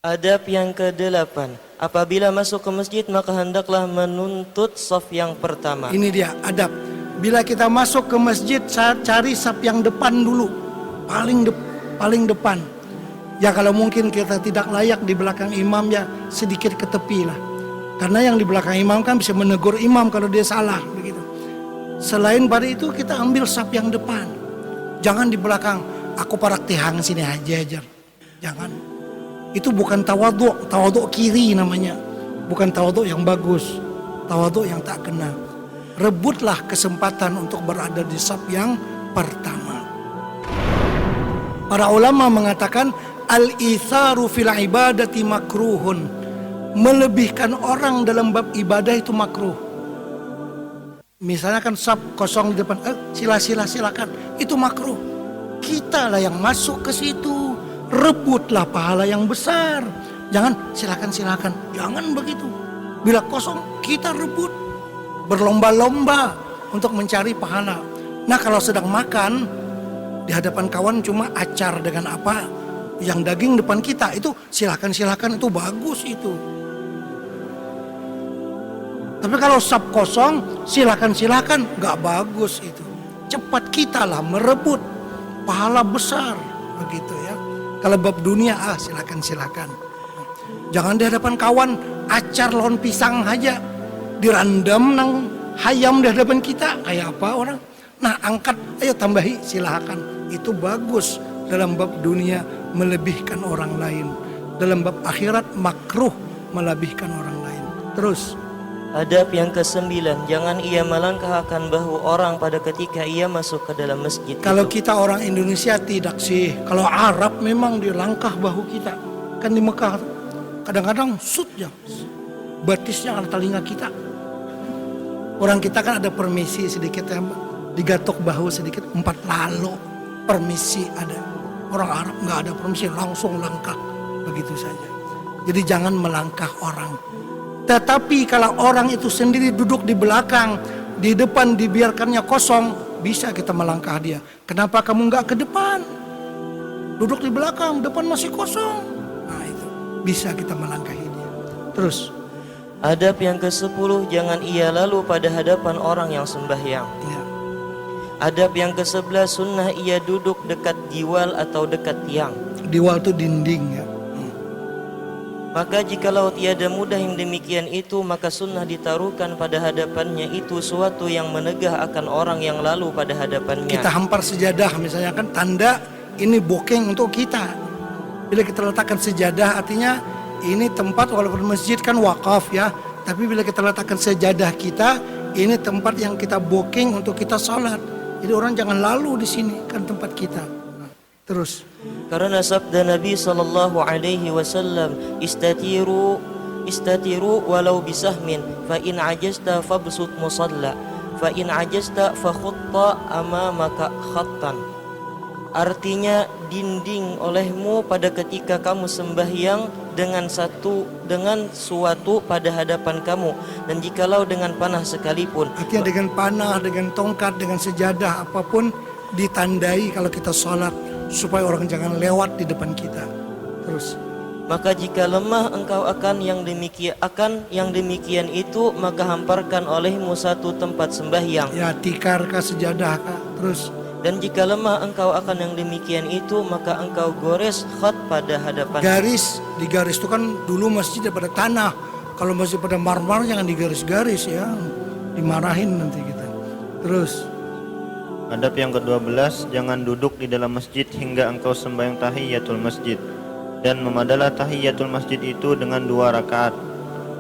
Adab yang ke-8. Apabila masuk ke masjid maka hendaklah menuntut shaf yang pertama. Ini dia adab. Bila kita masuk ke masjid, cari shaf yang depan dulu. Paling depan. Ya kalau mungkin kita tidak layak di belakang imam, ya sedikit ke tepi lah. Karena yang di belakang imam kan bisa menegur imam kalau dia salah begitu. Selain pada itu kita ambil shaf yang depan. Jangan di belakang. Aku parak tihang sini aja. Jangan. Itu bukan tawaduk kiri namanya. Bukan tawaduk yang bagus, tawaduk yang tak kena. Rebutlah kesempatan untuk berada di shaf yang pertama. Para ulama mengatakan al-itharu fil ibadati makruhun. Melebihkan orang dalam bab ibadah itu makruh. Misalnya kan shaf kosong di depan, silakan. Itu makruh. Kita lah yang masuk ke situ. Rebutlah pahala yang besar. Jangan silakan. Jangan begitu. Bila kosong kita rebut. Berlomba-lomba untuk mencari pahala. Nah kalau sedang makan di hadapan kawan cuma acar dengan apa yang daging depan kita, itu silakan itu bagus itu. Tapi kalau shaf kosong silakan nggak bagus itu. Cepat kita lah merebut pahala besar begitu ya. Kalau bab dunia silakan. Jangan di hadapan kawan acar lawan pisang aja dirandam nang hayam di hadapan kita, kayak apa orang. Nah angkat, ayo tambahi, silakan. Itu bagus dalam bab dunia melebihkan orang lain. Dalam bab akhirat makruh melebihkan orang lain. Terus Adab yang ke-9. Jangan ia melangkahkan bahu orang pada ketika ia masuk ke dalam masjid. Kalau kita orang Indonesia tidak sih. Kalau Arab memang dilangkah bahu kita. Kan di Mekah kadang-kadang sut ya, batisnya ada telinga kita. Orang kita kan ada permisi sedikit ya, digatok bahu sedikit, 4 lalu permisi ada. Orang Arab nggak ada permisi, langsung langkah begitu saja. Jadi jangan melangkah orang. Tetapi kalau orang itu sendiri duduk di belakang, di depan dibiarkannya kosong, bisa kita melangkah dia. Kenapa kamu nggak ke depan? Duduk di belakang, depan masih kosong. Nah itu bisa kita melangkahi dia. Terus adab yang ke-10. Jangan ia lalu pada hadapan orang yang sembahyang. ya. Adab yang ke-11. Sunnah ia duduk dekat diwal atau dekat tiang. Diwal itu dinding ya. Maka jikalau tiada mudah yang demikian itu, maka sunnah ditaruhkan pada hadapannya itu suatu yang menegah akan orang yang lalu pada hadapannya. Kita hampar sejadah misalnya, kan tanda ini booking untuk kita. Bila kita letakkan sejadah artinya ini tempat, walaupun masjid kan wakaf ya, tapi bila kita letakkan sejadah kita, ini tempat yang kita booking untuk kita sholat. Jadi orang jangan lalu di sini, kan tempat kita. Nah, terus karena sabda Nabi sallallahu alaihi wasallam, istatiru walau bisahmin, fa in ajasta fabsut musalla, fa in ajasta fa khutta amamaka khattan. Artinya, dinding olehmu pada ketika kamu sembahyang dengan suatu pada hadapan kamu, dan jikalau dengan panah sekalipun. Artinya dengan panah, dengan tongkat, dengan sejadah apapun ditandai kalau kita sholat, supaya orang jangan lewat di depan kita. Terus maka jika lemah engkau akan yang demikian itu, maka hamparkan olehmu satu tempat sembahyang. Ya, tikar kah, sejadah kah. Terus dan jika lemah engkau akan yang demikian itu, maka engkau gores khat pada hadapan. Garis, di garis itu kan dulu masjid pada tanah. Kalau masjid pada marmer jangan digaris-garis ya, dimarahin nanti kita. Terus Adab yang ke-12, jangan duduk di dalam masjid hingga engkau sembahyang tahiyatul masjid, dan memadalah tahiyatul masjid itu dengan 2 rakaat.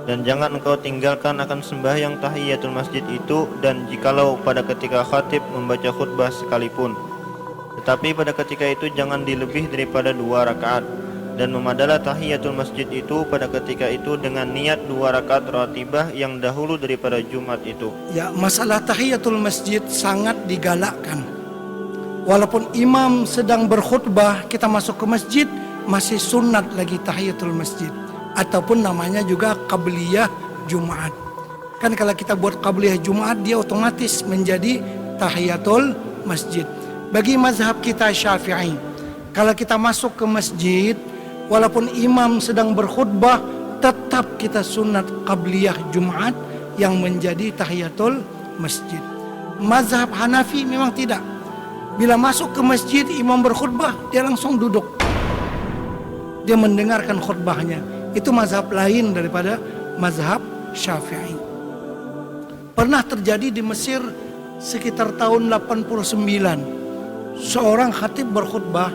Dan jangan engkau tinggalkan akan sembahyang tahiyatul masjid itu, dan jikalau pada ketika khatib membaca khutbah sekalipun. Tetapi pada ketika itu jangan dilebih daripada 2 rakaat. Dan memadalah tahiyatul masjid itu pada ketika itu dengan niat 2 rakaat rawatibah yang dahulu daripada Jumat itu. Ya, masalah tahiyatul masjid sangat digalakkan. Walaupun imam sedang berkhutbah, kita masuk ke masjid, masih sunat lagi tahiyatul masjid. Ataupun namanya juga qabliyah Jumat. Kan kalau kita buat qabliyah Jumat, dia otomatis menjadi tahiyatul masjid. Bagi mazhab kita Syafi'i, kalau kita masuk ke masjid, walaupun imam sedang berkhutbah, tetap kita sunat qabliyah Jumat yang menjadi tahiyatul masjid. Mazhab Hanafi memang tidak. Bila masuk ke masjid, imam berkhutbah, dia langsung duduk. Dia mendengarkan khutbahnya. Itu mazhab lain daripada mazhab Syafi'i. Pernah terjadi di Mesir sekitar tahun 89. Seorang khatib berkhutbah,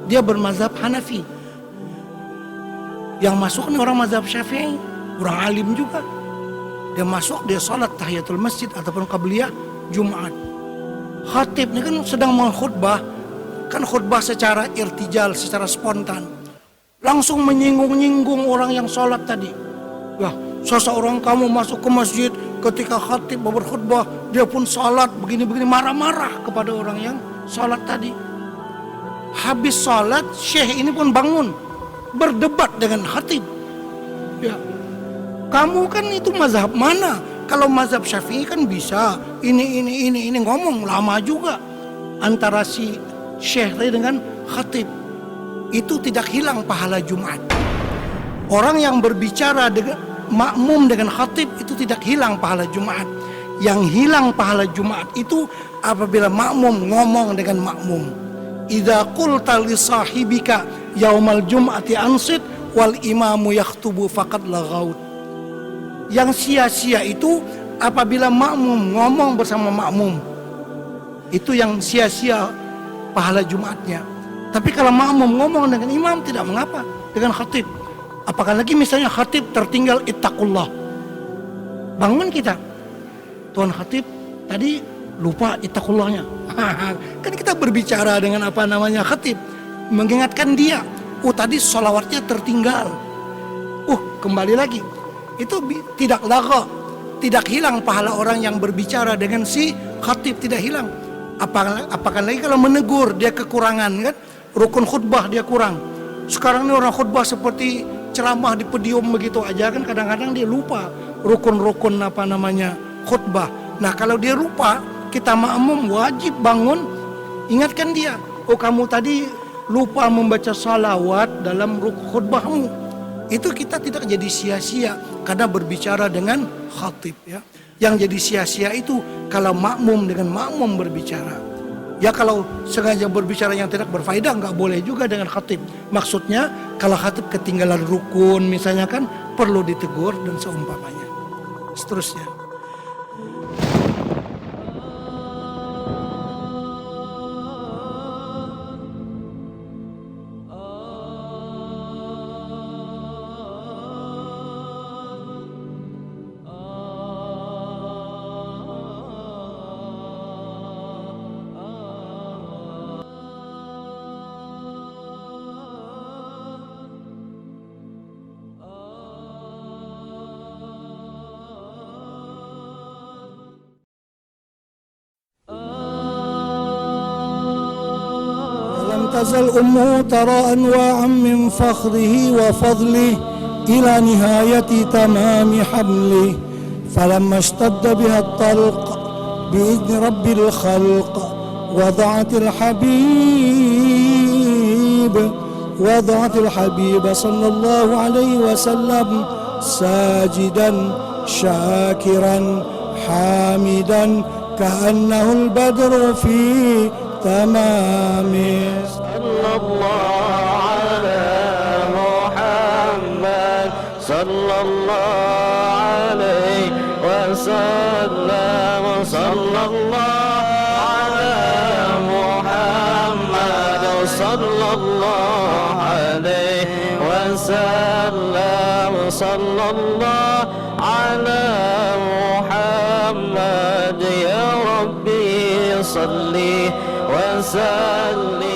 dia bermazhab Hanafi. Yang masuk ini orang mazhab Syafi'i, orang alim juga. Dia masuk, dia salat tahiyatul masjid ataupun qabliyah Jumat. Khatib ini kan sedang mengkhutbah, kan khutbah secara irtijal, secara spontan. Langsung menyinggung-nyinggung orang yang salat tadi. Wah, seseorang kamu masuk ke masjid ketika khatib berkhutbah, dia pun salat begini-begini, marah-marah kepada orang yang salat tadi. Habis salat, syekh ini pun bangun, berdebat dengan khatib. Ya, kamu kan itu mazhab mana? Kalau mazhab Syafi'i kan bisa ini ngomong lama juga antara si syekh dengan khatib. Itu tidak hilang pahala Jumat. Orang yang berbicara dengan makmum dengan khatib itu tidak hilang pahala Jumat. Yang hilang pahala Jumat itu apabila makmum ngomong dengan makmum. Idza qulta li sahibika yaumal jum'ati ansit wal imamu yakhtubu faqad laghaut. Yang sia-sia itu apabila makmum ngomong bersama makmum. Itu yang sia-sia pahala Jumatnya. Tapi kalau makmum ngomong dengan imam tidak mengapa, dengan khatib. Apalagi misalnya khatib tertinggal ittaqullah. Bangun kita. Tuan khatib tadi lupa ittaqullahnya. Kan kita berbicara dengan apa namanya khatib, mengingatkan dia. Oh tadi sholawatnya tertinggal. Kembali lagi. Itu tidak lagha, tidak hilang pahala orang yang berbicara dengan si khatib, tidak hilang. Apalagi kalau menegur dia kekurangan kan, rukun khutbah dia kurang. Sekarang ini orang khutbah seperti ceramah di podium begitu aja kan, kadang-kadang dia lupa rukun-rukun apa namanya khutbah. Nah kalau dia lupa, kita makmum wajib bangun ingatkan dia. Oh kamu tadi lupa membaca salawat dalam khutbahmu. Itu kita tidak jadi sia-sia karena berbicara dengan khatib ya. Yang jadi sia-sia itu kalau makmum dengan makmum berbicara. Ya kalau sengaja berbicara yang tidak berfaedah nggak boleh juga dengan khatib. Maksudnya kalau khatib ketinggalan rukun misalnya kan perlu ditegur dan seumpamanya. Seterusnya. تزل أمه ترى أنواعا من فخره وفضله إلى نهاية تمام حمله فلما اشتد بها الطلق بإذن رب الخلق وضعت الحبيب صلى الله عليه وسلم ساجدا شاكرا حامدا كأنه البدر في تمامه صلى الله على محمد صلى الله عليه وسلم صلى الله على صلى الله عليه وسلم صلى الله على محمد يا ربي صلي وسلم